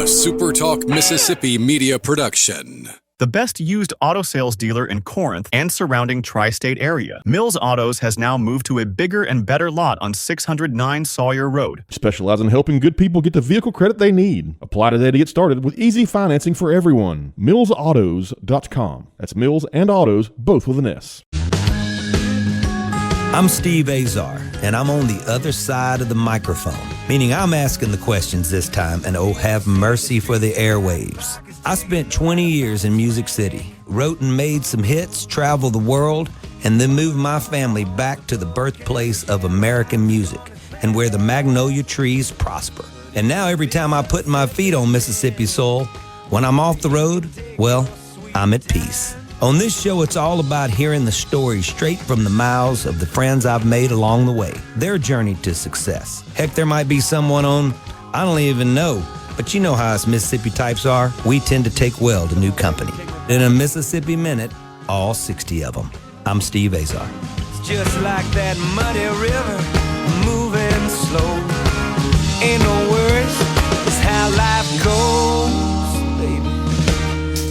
SuperTalk Mississippi Media production. The best used auto sales dealer in Corinth and surrounding tri-state area, Mills Autos has now moved to a bigger and better lot on 609 Sawyer Road. Specialize in helping good people get the vehicle credit they need. Apply today to get started with easy financing for everyone. millsautos.com. That's Mills and Autos, both with an S. I'm Steve Azar, and I'm on the other side of the microphone, meaning I'm asking the questions this time, and oh, have mercy for the airwaves. I spent 20 years in Music City, wrote and made some hits, traveled the world, and then moved my family back to the birthplace of American music and where the magnolia trees prosper. And now every time I put my feet on Mississippi soil, when I'm off the road, well, I'm at peace. On this show, it's all about hearing the stories straight from the mouths of the friends I've made along the way, their journey to success. Heck, there might be someone on, I don't even know, but you know how us Mississippi types are. We tend to take well to new company. In a Mississippi Minute, all 60 of them. I'm Steve Azar. It's just like that muddy river, moving slow. Ain't no worries, it's how life goes, baby.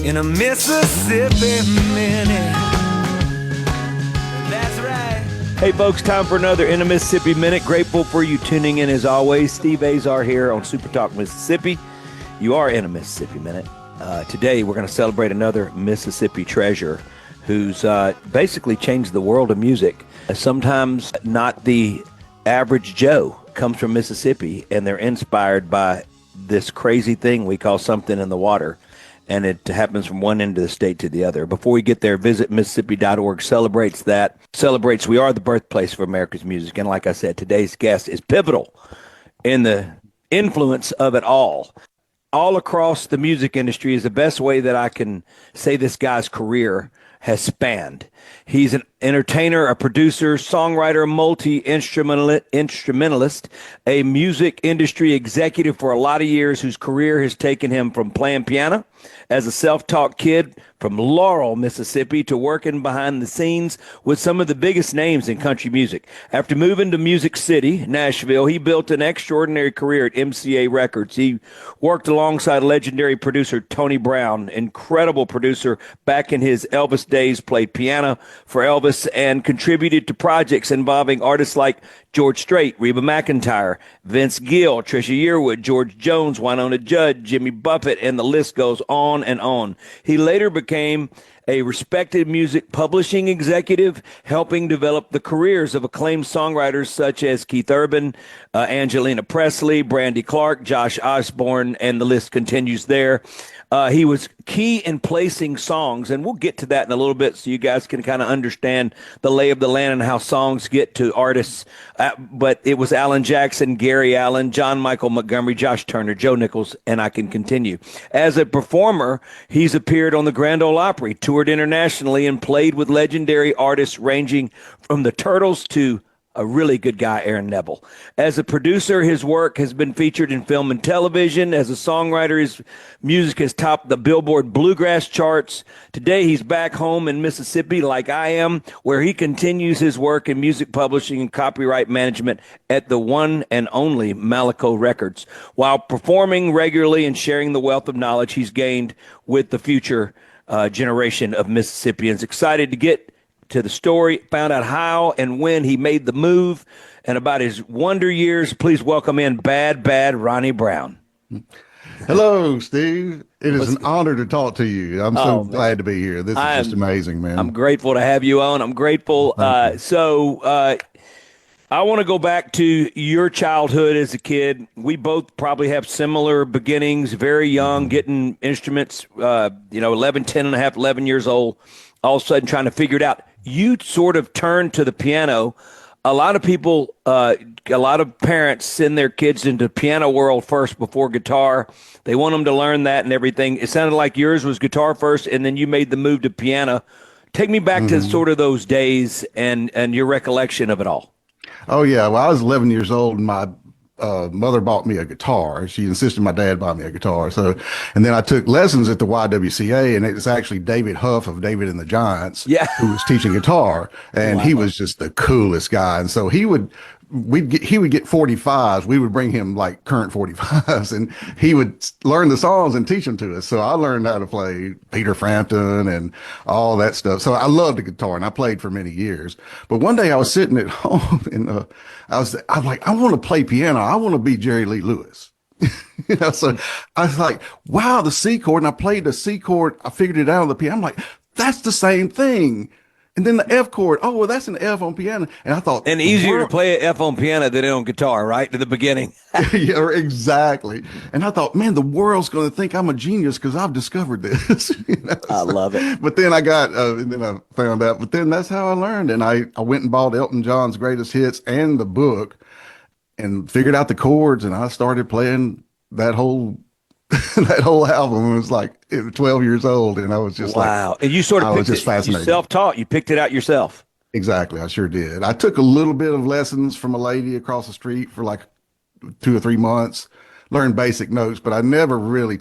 In a Mississippi Minute. That's right. Hey folks, time for another In a Mississippi Minute. Grateful for you tuning in as always. Steve Azar here on SuperTalk Mississippi. You are in a Mississippi Minute. Today we're going to celebrate another Mississippi treasure who's basically changed the world of music. Sometimes not the average Joe comes from Mississippi and they're inspired by this crazy thing we call something in the water. And it happens from one end of the state to the other. Before we get there, visit Mississippi.org celebrates that. Celebrates we are the birthplace of America's music. And like I said, today's guest is pivotal in the influence of it all. All across the music industry is the best way that I can say this guy's career has spanned. He's an entertainer, a producer, songwriter, multi-instrumentalist, a music industry executive for a lot of years whose career has taken him from playing piano as a self-taught kid from Laurel, Mississippi, to working behind the scenes with some of the biggest names in country music. After moving to Music City, Nashville, he built an extraordinary career at MCA Records. He worked alongside legendary producer Ronnie Brown, incredible producer back in his Elvis days, played piano for Elvis and contributed to projects involving artists like George Strait, Reba McEntire, Vince Gill, Trisha Yearwood, George Jones, Wynonna Judd, Jimmy Buffett, and the list goes on and on. He later became a respected music publishing executive, helping develop the careers of acclaimed songwriters such as Keith Urban, Angelina Presley, Brandy Clark, Josh Osborne, and the list continues there. He was key in placing songs, and we'll get to that in a little bit so you guys can kind of understand the lay of the land and how songs get to artists. But it was Alan Jackson, Gary Allen, John Michael Montgomery, Josh Turner, Joe Nichols, and I can continue. As a performer, he's appeared on the Grand Ole Opry, toured internationally, and played with legendary artists ranging from the Turtles to a really good guy, Aaron Neville. As a producer, his work has been featured in film and television. As a songwriter, his music has topped the Billboard Bluegrass charts. Today, he's back home in Mississippi, like I am, where he continues his work in music publishing and copyright management at the one and only Malaco Records, while performing regularly and sharing the wealth of knowledge he's gained with the future generation of Mississippians. Excited to get to the story, found out how and when he made the move, and about his wonder years. Please welcome in Bad Ronnie Brown. Hello, Steve. It is an honor to talk to you. I'm so glad to be here. This is just amazing, man. I'm grateful to have you on. I'm grateful. I want to go back to your childhood as a kid. We both probably have similar beginnings, very young, getting instruments, 11, 10 and a half, 11 years old, all of a sudden trying to figure it out. You sort of turned to the piano. A lot of people, a lot of parents send their kids into piano world first before guitar. They want them to learn that and everything. It sounded like yours was guitar first, and then you made the move to piano. Take me back to sort of those days and your recollection of it all. Oh, yeah. Well, I was 11 years old, and my mother bought me a guitar. She insisted my dad buy me a guitar. And then I took lessons at the YWCA, and it was actually David Huff of David and the Giants who was teaching guitar. And he was just the coolest guy. And so he would he would get 45s. We would bring him like current 45s, and he would learn the songs and teach them to us. So I learned how to play Peter Frampton and all that stuff. So I loved the guitar, and I played for many years. But one day I was sitting at home, and I was like, I want to play piano. I want to be Jerry Lee Lewis. So I was like, wow, the C chord, and I played the C chord. I figured it out on the piano. I'm like, that's the same thing. And then the F chord, oh, well, that's an F on piano. And I thought, and easier to play an F on piano than on guitar, right? To the beginning. Yeah, exactly. And I thought, man, the world's going to think I'm a genius because I've discovered this. I love it. But then I got, and then I found out, but then that's how I learned. And I went and bought Elton John's greatest hits and the book and figured out the chords. And I started playing that whole that whole album. It was like 12 years old, and I was just wow. And you sort of picked just it, fascinated. You self-taught. You picked it out yourself. Exactly, I sure did. I took a little bit of lessons from a lady across the street for like 2 or 3 months, learned basic notes, but I never really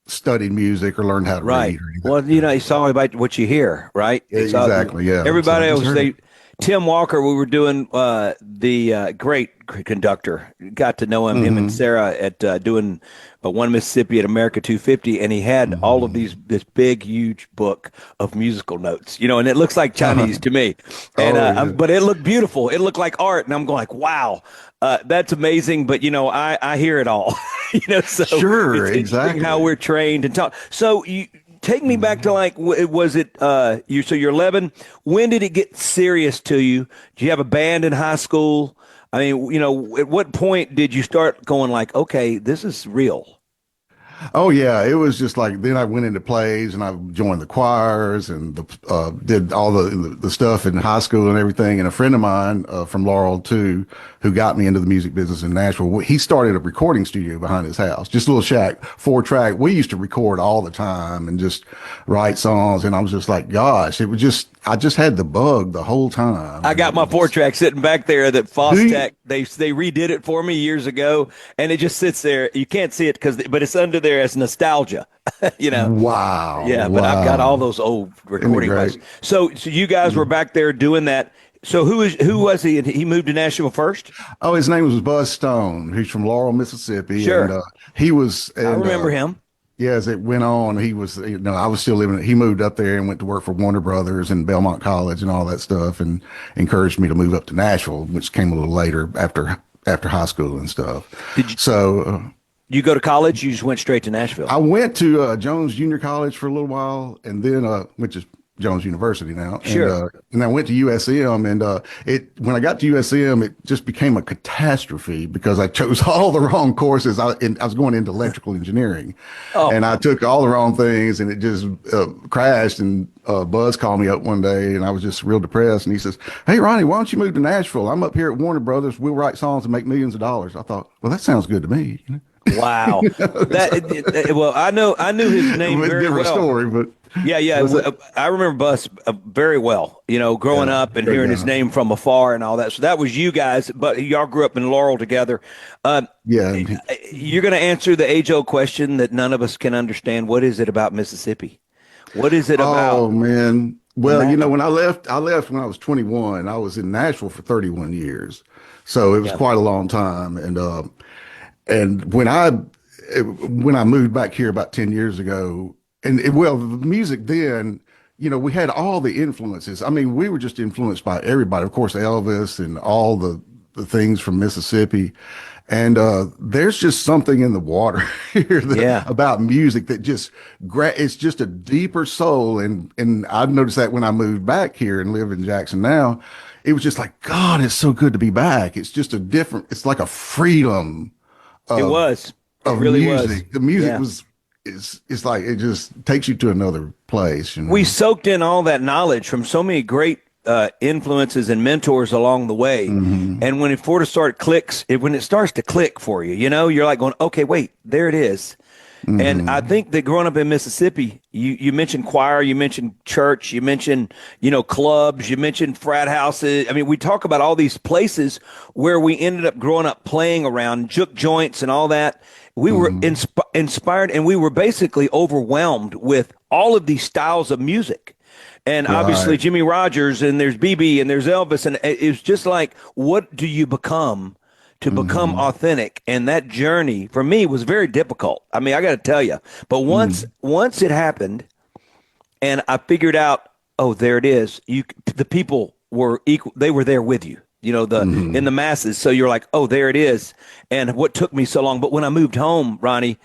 studied music or learned how to read or anything. Well, it's all about what you hear, right? Exactly, yeah. Everybody else, Tim Walker, we were doing the great conductor. Got to know him, him and Sarah at doing One Mississippi at America 250, and he had all of this big, huge book of musical notes, and it looks like Chinese to me. And but it looked beautiful. It looked like art, and I'm going like, wow, that's amazing. But I hear it all. So sure, it's exactly how we're trained and taught. So you. Take me back to was it so you're 11? When did it get serious to you? Did you have a band in high school? I mean, at what point did you start going like, okay, this is real? Oh yeah, it was just like then I went into plays and I joined the choirs and did all the stuff in high school and everything. And a friend of mine from Laurel too, who got me into the music business in Nashville, he started a recording studio behind his house, just a little shack, 4-track. We used to record all the time and just write songs. And I was just like, gosh, I just had the bug the whole time. I got my 4-track sitting back there that Fostech, they redid it for me years ago, and it just sits there. You can't see it but it's under there as nostalgia, Wow. Yeah, but I've got all those old recording devices. So you guys were back there doing that. So who was he? He moved to Nashville first? Oh, his name was Buzz Stone. He's from Laurel, Mississippi. Sure. And, he was. And, I remember him. Yeah, as it went on, he was, I was still living. He moved up there and went to work for Warner Brothers and Belmont College and all that stuff, and encouraged me to move up to Nashville, which came a little later after high school and stuff. You go to college? You just went straight to Nashville? I went to Jones Junior College for a little while, and then which is Jones University now. Sure. And I went to USM, and when I got to USM, it just became a catastrophe because I chose all the wrong courses. I was going into electrical engineering, and I took all the wrong things, and it just crashed. And Buzz called me up one day, and I was just real depressed. And he says, "Hey, Ronnie, why don't you move to Nashville? I'm up here at Warner Brothers. We'll write songs and make millions of dollars." I thought, well, that sounds good to me. Wow. Well, I knew his name very well. Different story, but yeah. I remember Buzz very well, growing up and hearing his name from afar and all that. So that was you guys, but y'all grew up in Laurel together. Yeah. You're going to answer the age-old question that none of us can understand. What is it about Mississippi? What is it about? Oh, man. Well, when I left when I was 21. I was in Nashville for 31 years. So it was quite a long time. And when I moved back here about 10 years ago, the music then, we had all the influences. I mean, we were just influenced by everybody, of course, Elvis and all the things from Mississippi. And there's just something in the water here about music that it's just a deeper soul. And I've noticed that when I moved back here and live in Jackson now, it was just like, God, it's so good to be back. It's just it's like a freedom. It really music. was. The music it's like it just takes you to another place. We soaked in all that knowledge from so many great influences and mentors along the way. And when it starts to click for you, you're like going, okay, wait, there it is. And I think that growing up in Mississippi, you mentioned choir, you mentioned church, you mentioned, clubs, you mentioned frat houses. I mean, we talk about all these places where we ended up growing up playing around, juke joints and all that. We were inspired, and we were basically overwhelmed with all of these styles of music. and obviously Jimmy Rogers, and there's BB, and there's Elvis, and it's just like, what do you become to become authentic? And that journey for me was very difficult. I mean, I got to tell you, but once it happened, and I figured out, oh, there it is. The people were equal; they were there with you. You know, in the masses. So you're like, oh, there it is. And what took me so long, but when I moved home, Ronnie,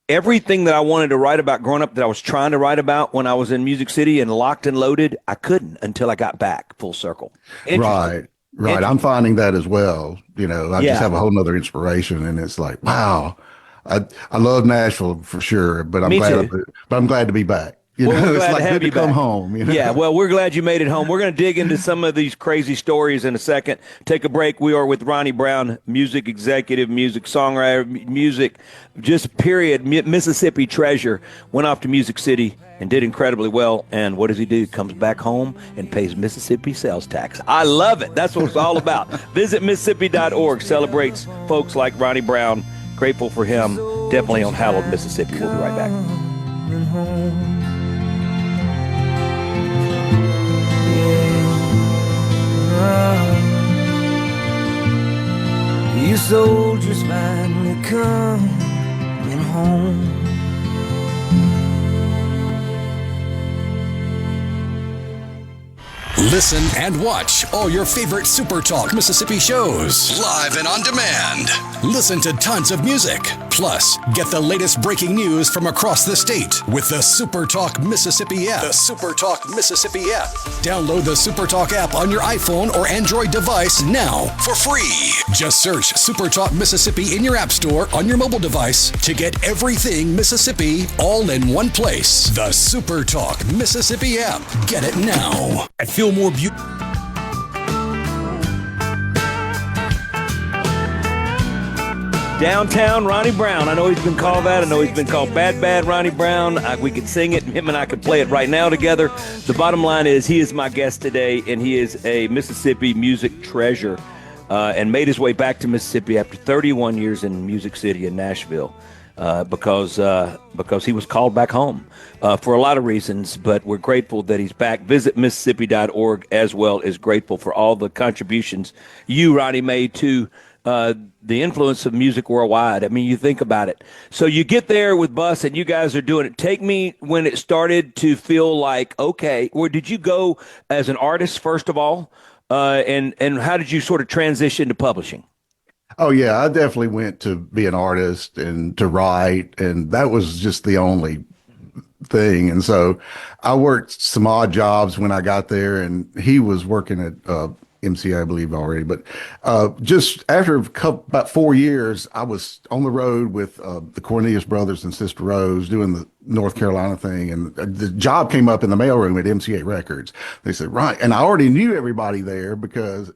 everything that I wanted to write about growing up, that I was trying to write about when I was in Music City and locked and loaded, I couldn't until I got back full circle. Right. I'm finding that as well. You know, I just have a whole nother inspiration, and it's like, wow, I love Nashville for sure, but I'm glad to be back. You know, we're it's glad like to have good you to come back. home. You know? Yeah, well, we're glad you made it home. We're going to dig into some of these crazy stories in a second. Take a break. We are with Ronnie Brown, music executive, music songwriter, music, just period, Mississippi treasure. Went off to Music City and did incredibly well. And what does he do? Comes back home and pays Mississippi sales tax. I love it. That's what it's all about. Visit Mississippi.org. Celebrates folks like Ronnie Brown. Grateful for him. Definitely on hallowed Mississippi. We'll be right back. You soldiers finally coming home. Listen and watch all your favorite SuperTalk Mississippi shows live and on demand. Listen to tons of music. Plus, get the latest breaking news from across the state with the SuperTalk Mississippi app. The SuperTalk Mississippi app. Download the SuperTalk app on your iPhone or Android device now for free. Just search SuperTalk Mississippi in your app store on your mobile device to get everything Mississippi all in one place. The SuperTalk Mississippi app. Get it now. I feel more beautiful. Downtown Ronnie Brown. I know he's been called that. I know he's been called Bad Ronnie Brown. We could sing it, and him and I could play it right now together. The bottom line is he is my guest today, and he is a Mississippi music treasure and made his way back to Mississippi after 31 years in Music City in Nashville because he was called back home for a lot of reasons, but we're grateful that he's back. Visit Mississippi.org as well as grateful for all the contributions you, Ronnie, made to the influence of music worldwide. I mean, you think about it. So you get there with Bus and you guys are doing it. Take me when it started to feel like, okay, or did you go as an artist first of all? And how did you sort of transition to publishing? Oh yeah, I definitely went to be an artist and to write, and that was just the only thing. And so I worked some odd jobs when I got there, and he was working at MCA, I believe already. But just after about 4 years, I was on the road with the Cornelius Brothers and Sister Rose doing the North Carolina thing. And the job came up in the mailroom at MCA Records. They said, right. And I already knew everybody there because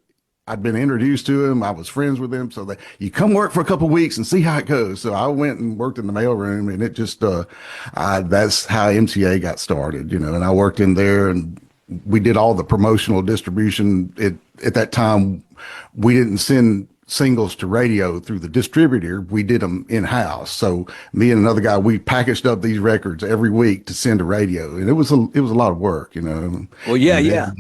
I'd been introduced to him. I was friends with him. So you come work for a couple of weeks and see how it goes. So I went and worked in the mailroom, and it just, that's how MCA got started, you know, and I worked in there, and we did all the promotional distribution. At that time, we didn't send singles to radio through the distributor. We did them in-house. So me and another guy, we packaged up these records every week to send to radio. And it was a lot of work, you know. Well, yeah.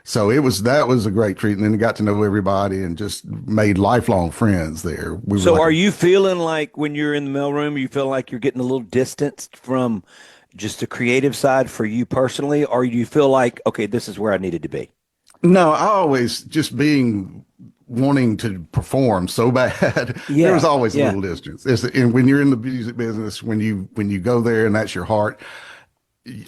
So that was a great treat. And then I got to know everybody and just made lifelong friends there. So are you feeling like when you're in the mailroom, you feel like you're getting a little distanced from just the creative side for you personally, or do you feel like, okay, this is where I needed to be? No, I always just wanting to perform so bad. Yeah, there was always a little distance. And when you're in the music business, when you go there and that's your heart,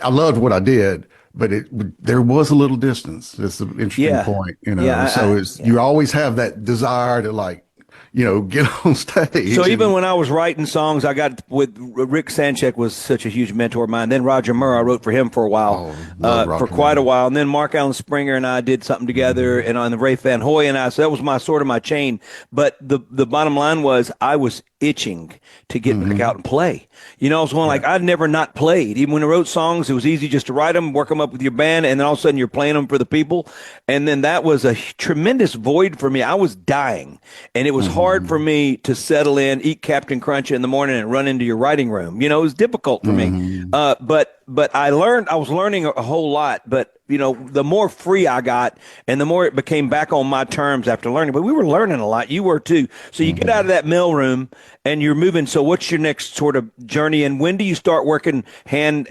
I loved what I did, but there was a little distance. That's an interesting point, you know. Yeah, you always have that desire to, like, you know, get on stage. So even when I was writing songs, I got with Rick Sanchek was such a huge mentor of mine. Then Roger Murr, I wrote for him for a while, for quite a while. And then Mark Allen Springer and I did something together, and on the Ray Van Hoy and I. So that was my chain. But the bottom line was I was itching to get back out and play. You know, I was going like, I'd never not played. Even when I wrote songs, it was easy just to write them, work them up with your band, and then all of a sudden you're playing them for the people. And then that was a tremendous void for me. I was dying, and it was hard for me to settle in, eat Captain Crunch in the morning, and run into your writing room. You know, it was difficult for me. But I was learning a whole lot. But, you know, the more free I got and the more it became back on my terms after learning. But we were learning a lot. You were too. So you get out of that mail room and you're moving. So what's your next sort of journey? And when do you start working hand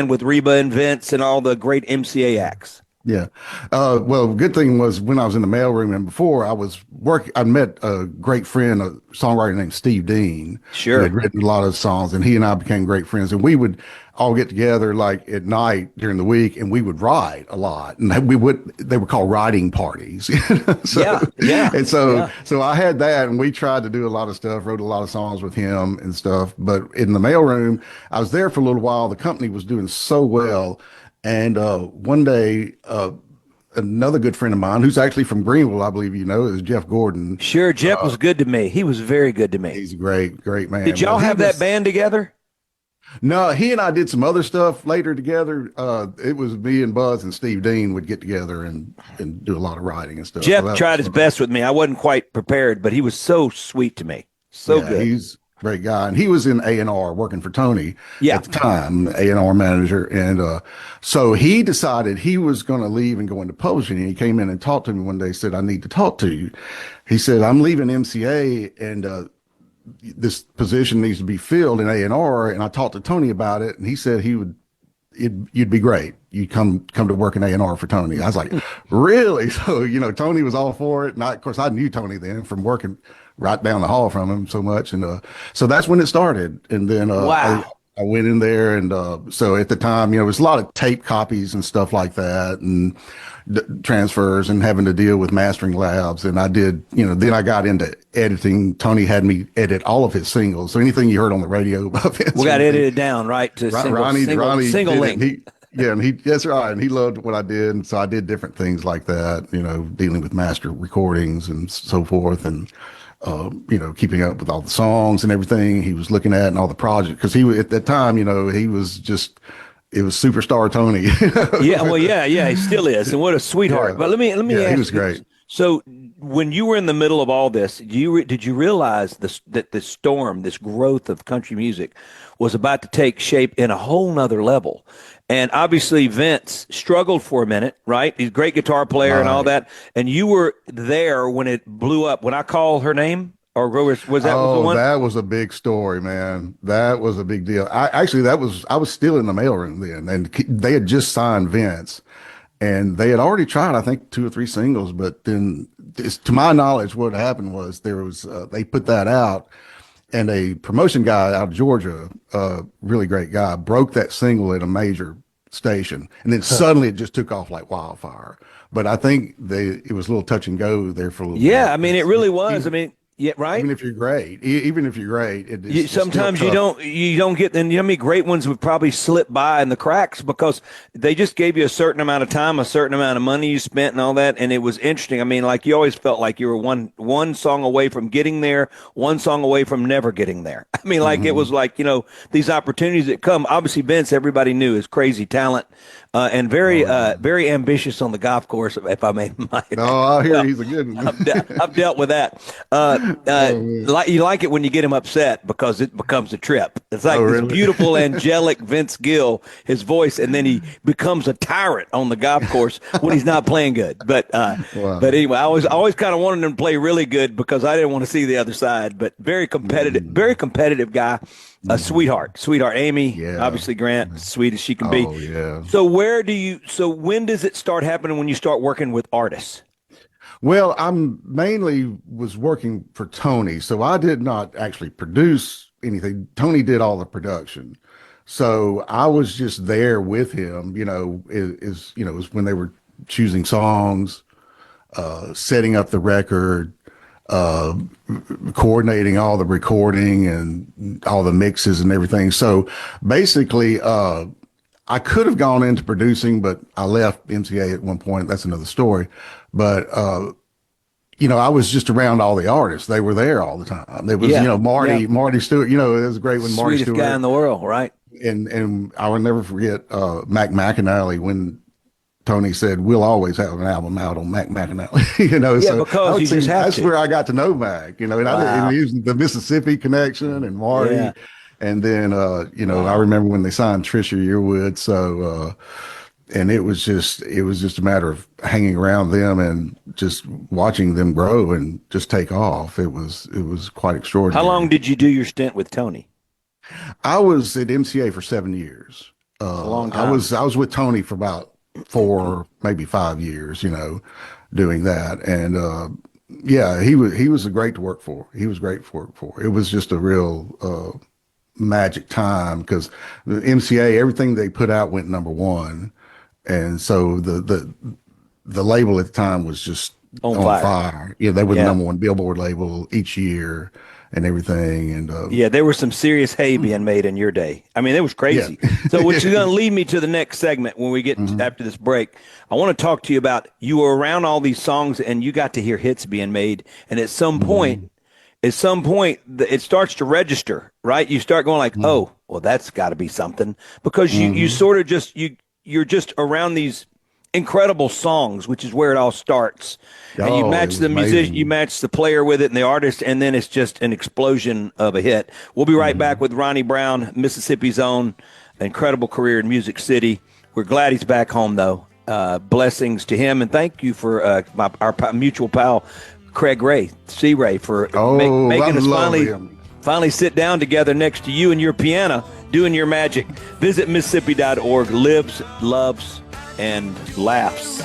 with Reba and Vince and all the great MCA acts? Yeah. Well, good thing was when I was in the mailroom and before I met a great friend, a songwriter named Steve Dean. Sure. Who had written a lot of songs, and he and I became great friends. And we would all get together like at night during the week, and we would write a lot. And they were called writing parties. And so I had that, and we tried to do a lot of stuff, wrote a lot of songs with him and stuff. But in the mailroom, I was there for a little while. The company was doing so well. And one day, another good friend of mine, who's actually from Greenville, I believe you know, is Jeff Gordon. Sure, Jeff was good to me. He was very good to me. He's a great man. Did y'all have that band together? No, he and I did some other stuff later together. It was me and Buzz and Steve Dean would get together and do a lot of writing and stuff. Jeff tried his best with me. I wasn't quite prepared, but he was so sweet to me. So good. He's great guy, and he was in A&R working for Tony at the time, A&R manager, and so he decided he was going to leave and go into publishing. And he came in and talked to me one day, said, "I need to talk to you." He said, "I'm leaving MCA, and this position needs to be filled in A&R." And I talked to Tony about it, and he said you'd be great. You come to work in A&R for Tony. I was like, really? So, you know, Tony was all for it. And of course, I knew Tony then from working right down the hall from him so much. And so that's when it started. And then I went in there. And so at the time, you know, it was a lot of tape copies and stuff like that, and transfers and having to deal with mastering labs. And I did, you know, then I got into editing. Tony had me edit all of his singles. So anything you heard on the radio about Vince, we got edited down, right? To Ronnie single link. That's right. And he loved what I did. And so I did different things like that, you know, dealing with master recordings and so forth. And, you know, keeping up with all the songs and everything he was looking at and all the projects. Cause at that time, you know, it was superstar Tony. He still is. And what a sweetheart. But let me ask he was great. So when you were in the middle of all this, did you realize that this storm, this growth of country music was about to take shape in a whole nother level? And obviously Vince struggled for a minute, right? He's a great guitar player and all that. And you were there when it blew up. When I Call Her Name, or was that the one? That was a big story, man. That was a big deal. I was still in the mailroom then, and they had just signed Vince, and they had already tried, I think, 2 or 3 singles. But then, to my knowledge, what happened was they put that out, and a promotion guy out of Georgia, really great guy, broke that single at a major station, and then suddenly it just took off like wildfire. But I think it was a little touch and go there for a little bit. Yeah, I mean, it really was. Yeah, right. Even if you're great, sometimes you don't get. And you know, how many great ones would probably slip by in the cracks because they just gave you a certain amount of time, a certain amount of money you spent, and all that. And it was interesting. I mean, like you always felt like you were one song away from getting there, one song away from never getting there. I mean, like it was like, you know, these opportunities that come. Obviously, Vince, everybody knew, is crazy talent. And very ambitious on the golf course, if I may mind. Oh, I hear he's a good one. I've dealt with that. You like it when you get him upset because it becomes a trip. It's like this beautiful, angelic Vince Gill, his voice, and then he becomes a tyrant on the golf course when he's not playing good. But but anyway, I always kind of wanted him to play really good because I didn't want to see the other side. But very competitive guy. A sweetheart, Amy, obviously Grant, sweet as she can be. Yeah. So when does it start happening when you start working with artists? Well, I'm mainly was working for Tony, so I did not actually produce anything. Tony did all the production. So I was just there with him, you know, is when they were choosing songs, setting up the record, coordinating all the recording and all the mixes and everything. So basically, I could have gone into producing, but I left MCA at one point. That's another story. But I was just around all the artists. They were there all the time. There was, Marty Stewart. It was great when Marty Sweetest Stewart. guy in the world, right? And I will never forget Mac McAnally when Tony said, "We'll always have an album out on Mac McAnally." So because you just have that's to. where I got to know Mac. And I used the Mississippi connection and Marty. Yeah. And then, I remember when they signed Trisha Yearwood. So, and it was just a matter of hanging around them and just watching them grow and just take off. It was quite extraordinary. How long did you do your stint with Tony? I was at MCA for 7 years. A long time. I was with Tony for about 4, maybe 5 years, doing that. And, he was great to work for. He was great to work for. It was just a real, magic time because the MCA, everything they put out went number one. And so the label at the time was just on fire. Yeah, they were the number one Billboard label each year and everything. And there was some serious hay being made in your day. I mean, it was crazy. Yeah. So which is going to lead me to the next segment when we get after this break. I want to talk to you about, you were around all these songs and you got to hear hits being made. And at some point, it starts to register, right? You start going like, oh, well, that's got to be something, because you sort of just, you're just around these incredible songs, which is where it all starts. And you match the musician, you match the player with it and the artist, and then it's just an explosion of a hit. We'll be right back with Ronnie Brown, Mississippi's own, incredible career in Music City. We're glad he's back home, though. Blessings to him, and thank you for our mutual pal, Craig Ray, C. Ray, for making us finally sit down together next to you and your piano, doing your magic. Visit Mississippi.org. Lives, loves, and laughs.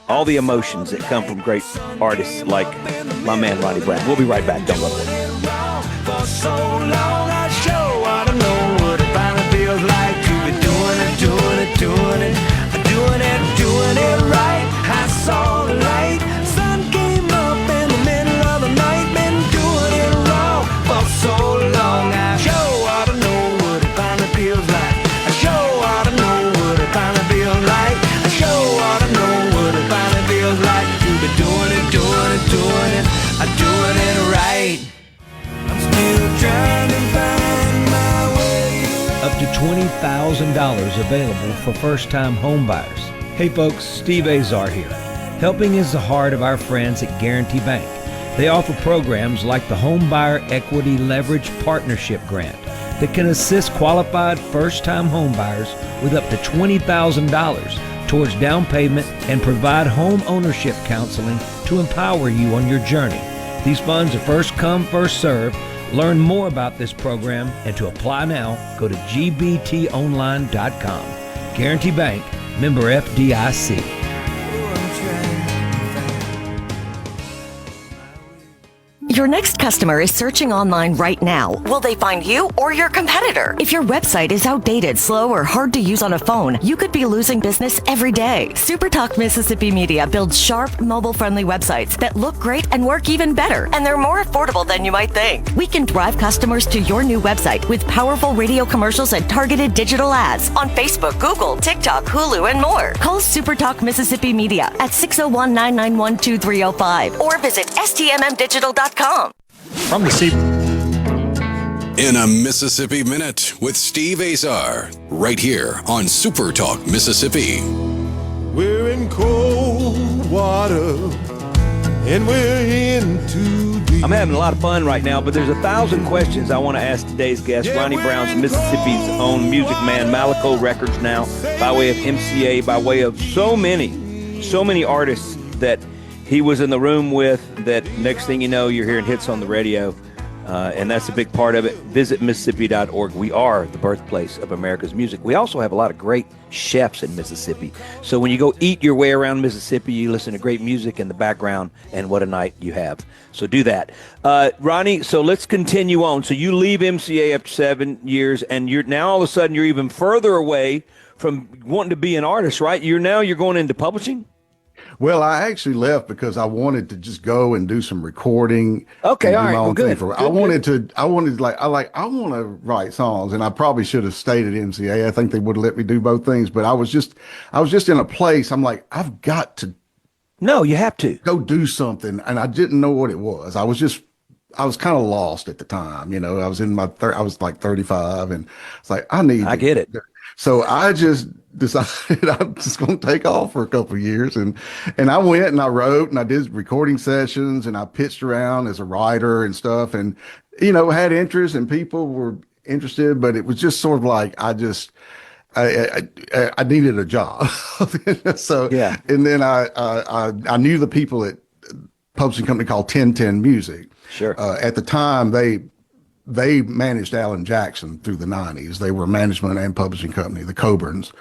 All the emotions that come from great artists like my man Ronnie Brown. We'll be right back. Don't go away. For so long, I sure ought to know what it finally feels like to be doing it right. I saw the light. Sun came up in the middle of the night. Been doing it wrong for so long. I sure ought to know what it finally feels like. I sure ought to know what it finally feels like. I sure ought to know what it finally feels like to be doing it right. I'm still trying to find my way. Up to $20,000 available for first-time home buyers. Hey folks, Steve Azar here. Helping is the heart of our friends at Guarantee Bank. They offer programs like the Home Buyer Equity Leverage Partnership Grant that can assist qualified first-time home buyers with up to $20,000 towards down payment and provide home ownership counseling to empower you on your journey. These funds are first come, first served. Learn more about this program and to apply now, go to gbtonline.com. Guarantee Bank, member FDIC. Your next customer is searching online right now. Will they find you or your competitor? If your website is outdated, slow, or hard to use on a phone, you could be losing business every day. SuperTalk Mississippi Media builds sharp, mobile-friendly websites that look great and work even better, and they're more affordable than you might think. We can drive customers to your new website with powerful radio commercials and targeted digital ads on Facebook, Google, TikTok, Hulu, and more. Call SuperTalk Mississippi Media at 601-991-2305 or visit stmmdigital.com. From the In a Mississippi Minute with Steve Azar, right here on SuperTalk Mississippi. We're in cold water and we're in too deep. I'm having a lot of fun right now, but there's 1,000 questions I want to ask today's guest, Ronnie Brown's Mississippi's own music man, Malaco Records now, by way of MCA, by way of so many artists that he was in the room with, that next thing you know, you're hearing hits on the radio, and that's a big part of it. Visit Mississippi.org. We are the birthplace of America's music. We also have a lot of great chefs in Mississippi. So when you go eat your way around Mississippi, you listen to great music in the background, and what a night you have. So do that. Ronnie, so let's continue on. So you leave MCA after 7 years, and you're now all of a sudden you're even further away from wanting to be an artist, right? You're going into publishing? Well, I actually left because I wanted to just go and do some recording. Okay, all right, well, good. I want to write songs, and I probably should have stayed at MCA. I think they would have let me do both things, but I was just in a place. I'm like, I've got to No, you have to. go do something. And I didn't know what it was. I was kind of lost at the time. You know, I was in I was like 35 and it's like, I get it. So I just decided I'm just going to take off for a couple of years. And I went and I wrote and I did recording sessions and I pitched around as a writer and stuff and, you know, had interest and people were interested, but it was just sort of like, I needed a job. So, yeah. And then I knew the people at a publishing company called 1010 Music. Sure. At the time, they managed Alan Jackson through the 90s. They were a management and publishing company, the Coburns.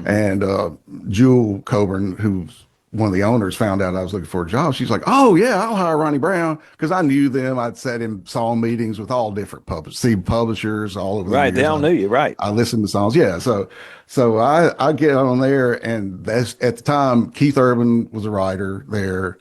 And Jewel Coburn, who's one of the owners, found out I was looking for a job. She's like, oh, yeah, I'll hire Ronnie Brown. Because I knew them. I'd sat in song meetings with all different publishers all over the Right, years. they all knew you, right. I listened to songs. Yeah, so I get on there, and that's at the time, Keith Urban was a writer there.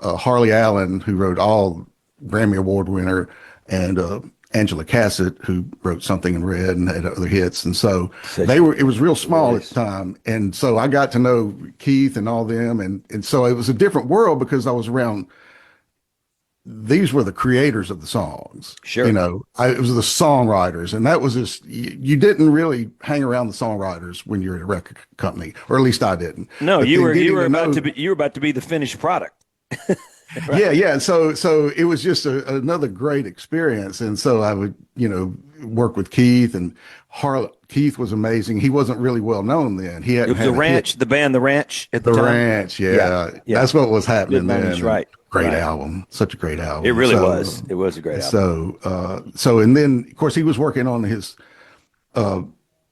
Harley Allen, who wrote all Grammy Award winner, and Angela Cassett, who wrote Something in Red and had other hits. And so it was real small at the time. And so I got to know Keith and all them. And so it was a different world because I was around, these were the creators of the songs. Sure. You know, it was the songwriters. And that was just, you didn't really hang around the songwriters when you're at a record company, or at least I didn't. No, you were about to be the finished product. Right. Yeah. So it was just another great experience. And so I would, you know, work with Keith, and Keith was amazing. He wasn't really well known then. He hadn't had the Ranch, the band, The Ranch at the time. Ranch. Yeah. That's what was happening then. That's right. Great album. Such a great album. It really was. It was a great album. So, and then of course he was working on his,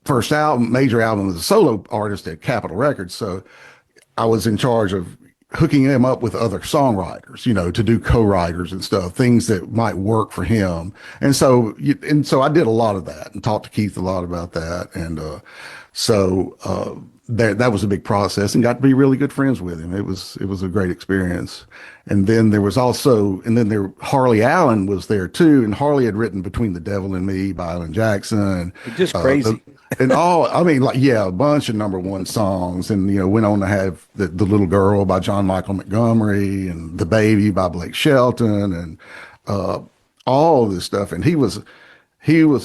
first album, major album as a solo artist at Capitol Records. So I was in charge of hooking him up with other songwriters, you know, to do co-writers and stuff, things that might work for him. And so I did a lot of that and talked to Keith a lot about that. And that was a big process, and got to be really good friends with him. It was a great experience. And then Harley Allen was there too. And Harley had written Between the Devil and Me by Alan Jackson. Just crazy. A bunch of number 1 songs, and, you know, went on to have the Little Girl by John Michael Montgomery, and The Baby by Blake Shelton, and all this stuff. And he was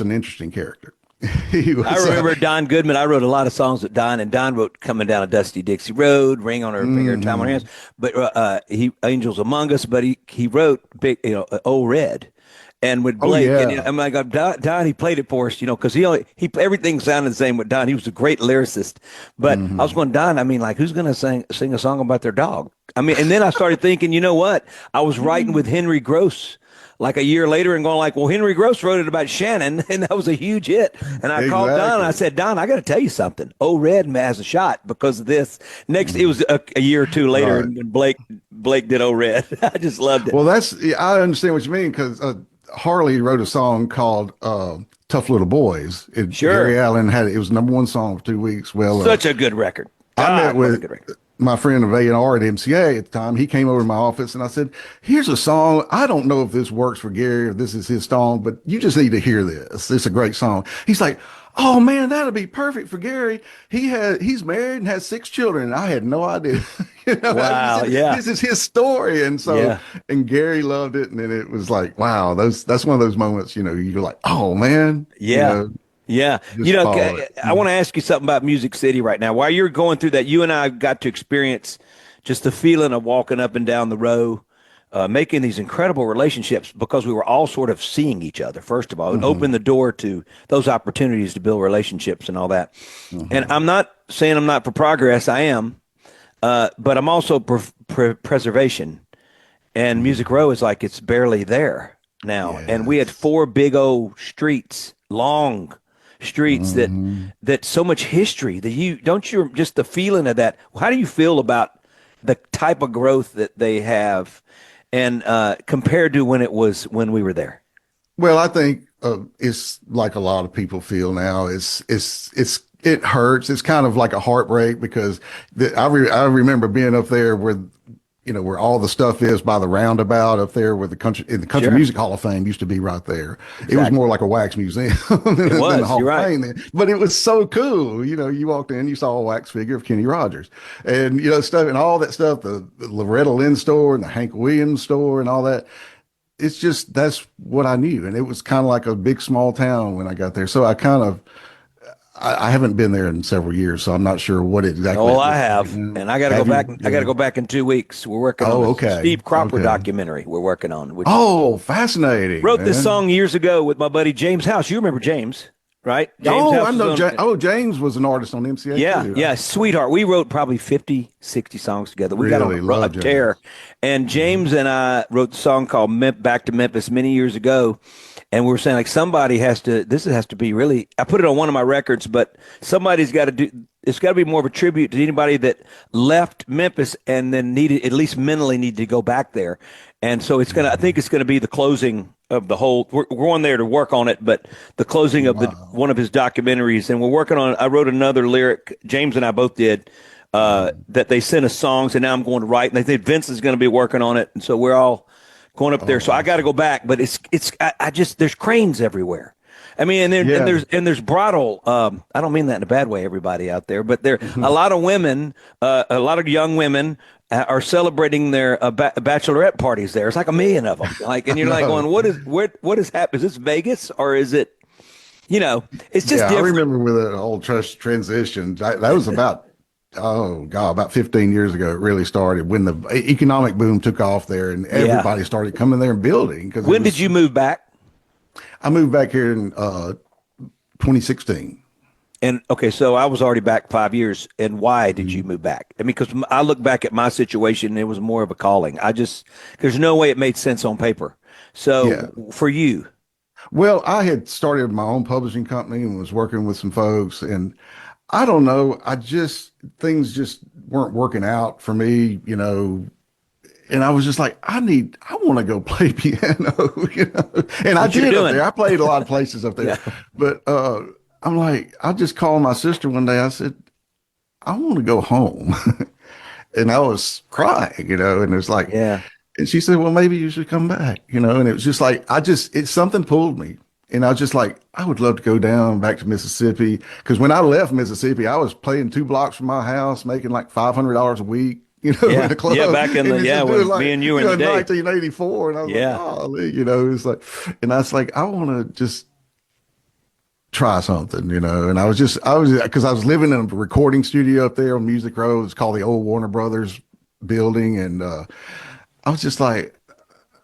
an interesting character. I remember Don Goodman. I wrote a lot of songs with Don, and Don wrote Coming Down a Dusty Dixie Road, Ring on Her Finger, Time on Her Hands, but Angels Among Us. But he wrote big, you know, Old Red. And with Blake, and I'm like, Don, he played it for us, you know, because everything sounded the same with Don. He was a great lyricist. But I was going, Don, I mean, like, who's going to sing a song about their dog? I mean, and then I started thinking, you know what? I was writing with Henry Gross like a year later and going like, well, Henry Gross wrote it about Shannon, and that was a huge hit. And I called Don and I said, Don, I got to tell you something. Old Red has a shot because of this. Next, it was a year or two later, right. And Blake did Old Red. I just loved it. Well, I understand what you mean, because Harley wrote a song called Tough Little Boys. Sure. Gary Allen it was #1 song for 2 weeks. Well, such a good record. I met with my friend of A&R at MCA at the time. He came over to my office and I said, here's a song. I don't know if this works for Gary or this is his song, but you just need to hear this. It's a great song. He's like, oh man, that'll be perfect for Gary. He's married and has 6 children. And I had no idea. You know, wow. This is his story. And so, and Gary loved it. And then it was like, wow, that's one of those moments, you know, you're like, oh man. Yeah. Yeah. You know, I want to ask you something about Music City right now. While you're going through that, you and I got to experience just the feeling of walking up and down the row, making these incredible relationships because we were all sort of seeing each other, first of all, and open the door to those opportunities to build relationships and all that. And I'm not saying I'm not for progress. I am. But I'm also preservation. And Music Row is like it's barely there now. Yes. And we had 4 big old streets, long streets that so much history that just the feeling of that. How do you feel about the type of growth that they have and compared to when we were there? Well, I think it's like a lot of people feel now. It hurts. It's kind of like a heartbreak because I remember being up there where where all the stuff is by the roundabout up there where the Country Sure. Music Hall of Fame used to be right there. Exactly. It was more like a wax museum than It was, the Hall you're of right. Fame then. But it was so cool. You walked in, you saw a wax figure of Kenny Rogers and, stuff and all that stuff, the Loretta Lynn store and the Hank Williams store and all that. It's just, that's what I knew. And it was kind of like a big, small town when I got there. So I haven't been there in several years, so I'm not sure what exactly. Oh, I have, and I got to go back. I got to go back in 2 weeks. We're working on okay. Steve Cropper Okay. documentary. We're working on. Which Fascinating. wrote this man. song years ago with my buddy James House. You remember James, right? James House I know. was on- James was an artist on MCA. Yeah, too. yeah, sweetheart. We wrote probably 50, 60 songs together. We got on Really a love tear. And James and I wrote the song called Back to Memphis many years ago. And we were saying, like, somebody has to be really, I put it on one of my records, but somebody's got to do, it's got to be more of a tribute to anybody that left Memphis and then at least mentally needed to go back there. And so I think it's going to be the closing of the whole, we're going there to work on it, but the closing of one of his documentaries. And we're working on, I wrote another lyric, James and I both did, that they sent us songs, and now I'm going to write, and they think Vince is going to be working on it. And so we're all going up there. So I got to go back, but there's cranes everywhere. I mean, and there's bridal. I don't mean that in a bad way, everybody out there, but there a lot of women, a lot of young women are celebrating their bachelorette parties there. It's like 1 million of them. Like, and you're like going, what is happening? Is this Vegas or is it, it's just different. I remember with the whole transition, that was about, about 15 years ago, it really started when the economic boom took off there and everybody started coming there and building. When did you move back? I moved back here in 2016. And okay, so I was already back 5 years. And why did you move back? I mean, because I look back at my situation, and it was more of a calling. There's no way it made sense on paper. So for you. Well, I had started my own publishing company and was working with some folks, and I don't know. Things just weren't working out for me, and I was just like, I want to go play piano, and I did up there. I played a lot of places up there, but, I'm like, I just called my sister one day. I said, I want to go home. And I was crying, and it was like, and she said, well, maybe you should come back, and it was just like, something pulled me. And I was just like, I would love to go down back to Mississippi. Because when I left Mississippi, I was playing 2 blocks from my house, making like $500 a week, in the club. Yeah, back in when me and you were in the day. 1984. And I was like, oh, it's like, and I was like, I want to just try something, and because I was living in a recording studio up there on Music Road. It's called the old Warner Brothers building. And I was just like,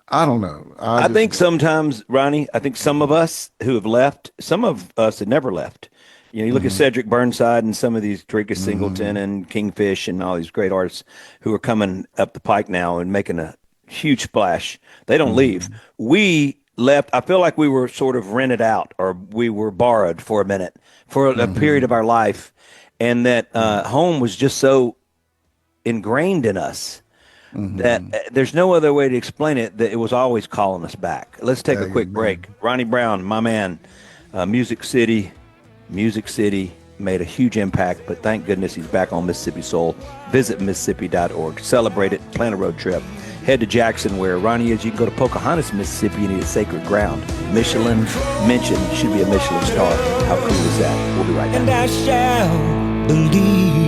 I don't know. I think sometimes, Ronnie, some of us who have left, some of us had never left. You look at Cedric Burnside and some of these Drake Singleton and Kingfish and all these great artists who are coming up the pike now and making a huge splash. They don't leave. We left. I feel like we were sort of rented out, or we were borrowed for a minute, for a period of our life. And that home was just so ingrained in us. That there's no other way to explain it, that it was always calling us back. Let's take a quick break. Ronnie Brown, my man, Music City made a huge impact, but thank goodness he's back on Mississippi Soul. Visit Mississippi.org. Celebrate it. Plan a road trip. Head to Jackson, where Ronnie is. You can go to Pocahontas, Mississippi, and eat at Sacred Ground. Michelin mentioned, should be a Michelin star. How cool is that? We'll be right back. And I shall believe.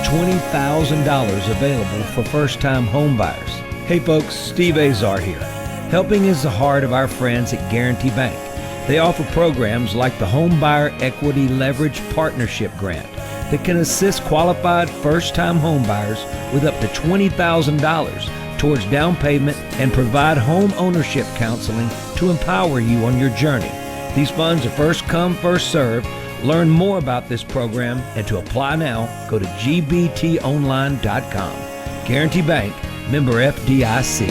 $20,000 available for first-time home buyers. Hey folks, Steve Azar here. Helping is the heart of our friends at Guarantee Bank. They offer programs like the Home Buyer Equity Leverage Partnership Grant that can assist qualified first-time home buyers with up to $20,000 towards down payment and provide home ownership counseling to empower you on your journey. These funds are first come, first served. Learn more about this program and to apply now, go to gbtonline.com. Guarantee Bank, member FDIC.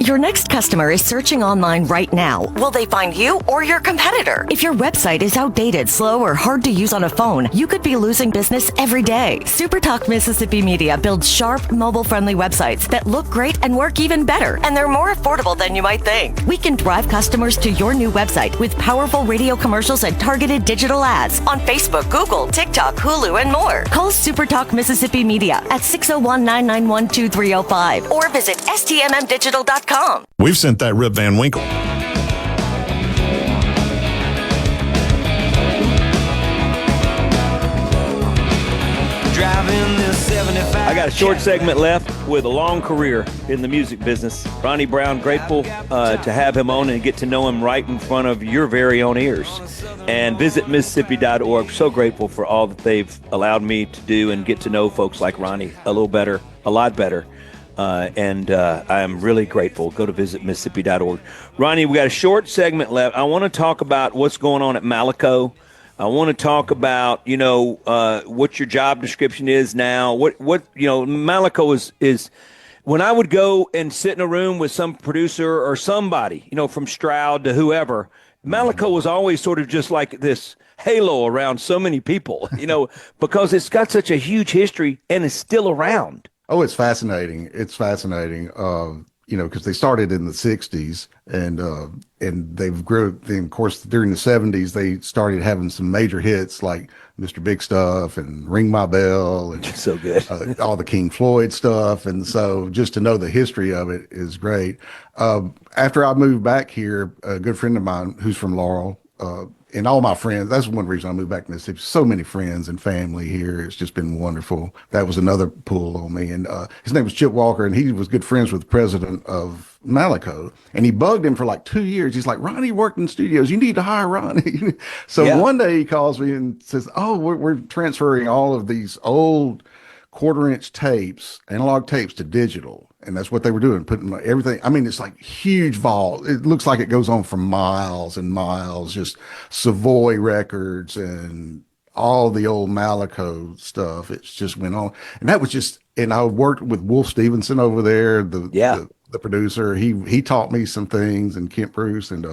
Your next customer is searching online right now. Will they find you or your competitor? If your website is outdated, slow, or hard to use on a phone, you could be losing business every day. SuperTalk Mississippi Media builds sharp, mobile-friendly websites that look great and work even better, and they're more affordable than you might think. We can drive customers to your new website with powerful radio commercials and targeted digital ads on Facebook, Google, TikTok, Hulu, and more. Call SuperTalk Mississippi Media at 601-991-2305 or visit stmmdigital.com. We've sent that Rip Van Winkle. I got a short segment left with a long career in the music business. Ronnie Brown, grateful to have him on and get to know him right in front of your very own ears. And visit Mississippi.org. So grateful for all that they've allowed me to do and get to know folks like Ronnie a little better, a lot better. And I'm really grateful. Go to visit Mississippi.org. Ronnie, we got a short segment left. I want to talk about what's going on at Malaco. I want to talk about, what your job description is now. Malaco is when I would go and sit in a room with some producer or somebody, from Stroud to whoever, Malaco was always sort of just like this halo around so many people, because it's got such a huge history and is still around. Oh, it's fascinating. It's fascinating. Because they started in the 60s and they've grown. Then, of course, during the 70s, they started having some major hits like Mr. Big Stuff and Ring My Bell and so good. All the King Floyd stuff. And so just to know the history of it is great. After I moved back here, a good friend of mine who's from Laurel, and all my friends, that's one reason I moved back to Mississippi. So many friends and family here. It's just been wonderful. That was another pull on me. And his name was Chip Walker, and he was good friends with the president of Malaco. And he bugged him for like 2 years. He's like, Ronnie worked in studios. You need to hire Ronnie. So one day he calls me and says, we're transferring all of these old quarter-inch tapes, analog tapes, to digital. And that's what they were doing, putting everything. I mean, it's like huge vault. It looks like it goes on for miles and miles, just Savoy records and all the old Malaco stuff. It just went on. And that was just, and I worked with Wolf Stevenson over there, the producer. He taught me some things, and Kent Bruce, and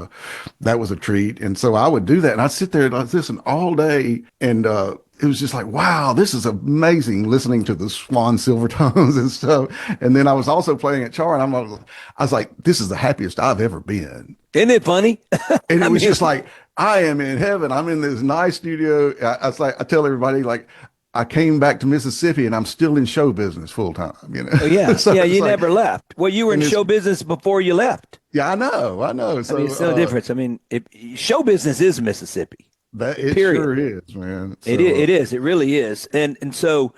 that was a treat. And so I would do that, and I'd sit there and I'd listen all day, and it was just like, wow, this is amazing, listening to the Swan Silvertones and stuff. And then I was also playing at Char, and I was like, this is the happiest I've ever been. Isn't it funny? And it was just like, I am in heaven. I'm in this nice studio. I tell everybody, like, I came back to Mississippi and I'm still in show business full time, Oh, yeah. So you never left. Well, you were in show business before you left. Yeah, I know. So it's no difference. Show business is Mississippi. It period. Sure is, man. So, it is. It really is. And so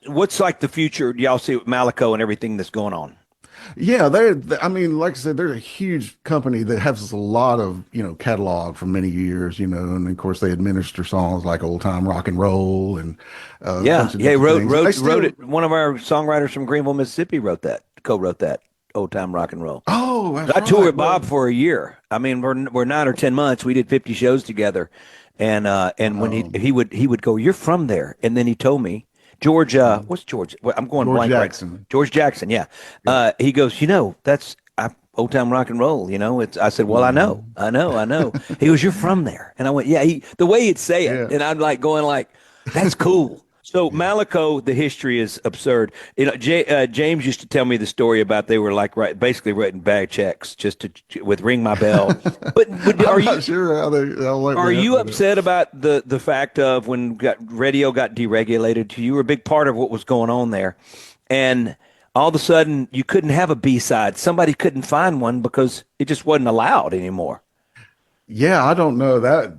what's like the future y'all see with Malaco and everything that's going on? Yeah, like I said, they're a huge company that has a lot of, catalog for many years, and of course they administer songs like Old Time Rock and Roll and wrote it. One of our songwriters from Greenville, Mississippi co-wrote that Old Time Rock and Roll. Oh, I toured with Bob for a year. I mean, we're 9 or 10 months. We did 50 shows together, and when he would go, "You're from there," and then he told me. George, what's George? I'm going George blank. Jackson. Right. George Jackson, yeah. He goes, that's Old Time Rock and Roll. I said, well, I know. He goes, you're from there, and I went, yeah. The way he'd say it, and I'm like going like, that's cool. So Malaco, the history is absurd. James used to tell me the story about they were like basically writing bag checks just with Ring My Bell. But I'm not sure how are you upset about the fact of when radio got deregulated? You were a big part of what was going on there, and all of a sudden you couldn't have a B-side. Somebody couldn't find one because it just wasn't allowed anymore. Yeah, I don't know that.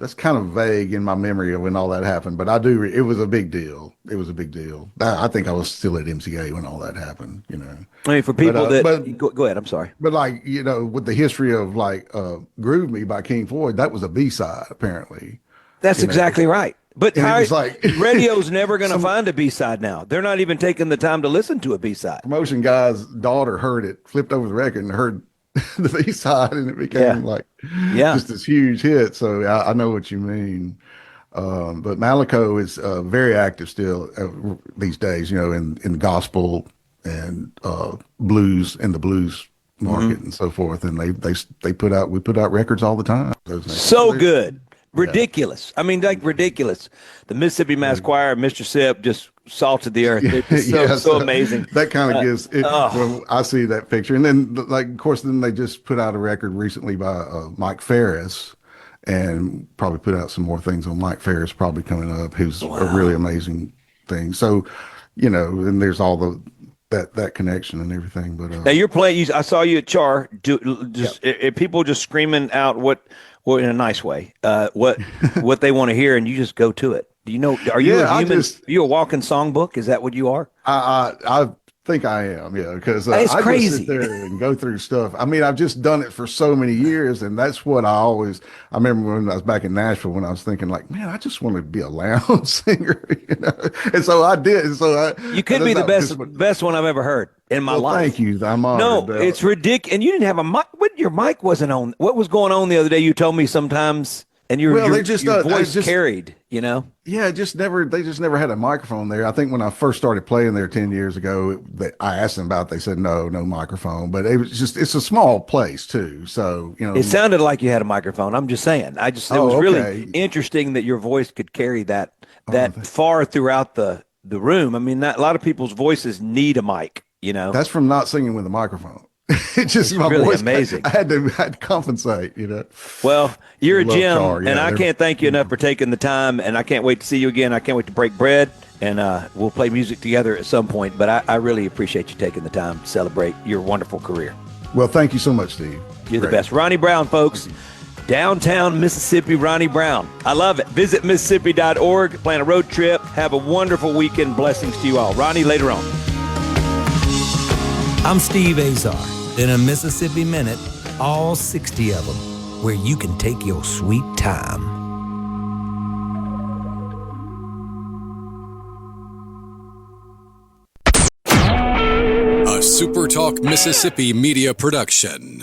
That's kind of vague in my memory of when all that happened, but it was a big deal. It was a big deal. I think I was still at MCA when all that happened, I mean, for people go ahead, I'm sorry. But with the history of Groove Me by King Floyd, that was a B-side apparently. That's exactly right. But radio's never going to to find a B-side now. They're not even taking the time to listen to a B-side. Promotion guy's daughter heard it, flipped over the record and heard the B-side, and it became just this huge hit. So I know what you mean. But Malaco is very active still these days, in gospel and blues, in the blues market and so forth. And we put out records all the time. So good. Ridiculous. I mean, like ridiculous. The Mississippi Mass Choir, Mr. Sip just salted the earth. It's so amazing. That kind of gives it, when I see that picture. And then, like, of course, then they just put out a record recently by Mike Ferris, and probably put out some more things on Mike Ferris probably coming up, who's a really amazing thing. So, and there's all that connection and everything. But now you're playing. I saw you at Char. People just screaming out what in a nice way, what they want to hear, and you just go to it. Do you know? Are you a human? Are you a walking songbook? Is that what you are? I think I am, because I just sit there and go through stuff. I mean, I've just done it for so many years, and that's what I remember when I was back in Nashville, when I was thinking, like, man, I just want to be a lounge singer, and so I did. So you could be the best one I've ever heard in my life. Thank you. I'm honored. No, it's ridiculous. And you didn't have a mic. Your mic wasn't on. What was going on the other day? You told me sometimes. And your voice carried, Yeah, they just never had a microphone there. I think when I first started playing there 10 years ago, I asked them about it. They said, no microphone. But it's a small place too. So, It sounded like you had a microphone. I'm just saying. It was really interesting that your voice could carry that far throughout the room. I mean, a lot of people's voices need a mic, That's from not singing with a microphone. It's just my really voice. Amazing. I had to compensate, Well, you're a gem, and I can't thank you enough for taking the time, and I can't wait to see you again. I can't wait to break bread, and we'll play music together at some point. But I really appreciate you taking the time to celebrate your wonderful career. Well, thank you so much, Steve. You're the best. Ronnie Brown, folks. Downtown Mississippi, Ronnie Brown. I love it. Visit Mississippi.org, plan a road trip. Have a wonderful weekend. Blessings to you all. Ronnie, later on. I'm Steve Azar. In a Mississippi Minute, all 60 of them, where you can take your sweet time. A SuperTalk Mississippi Media production.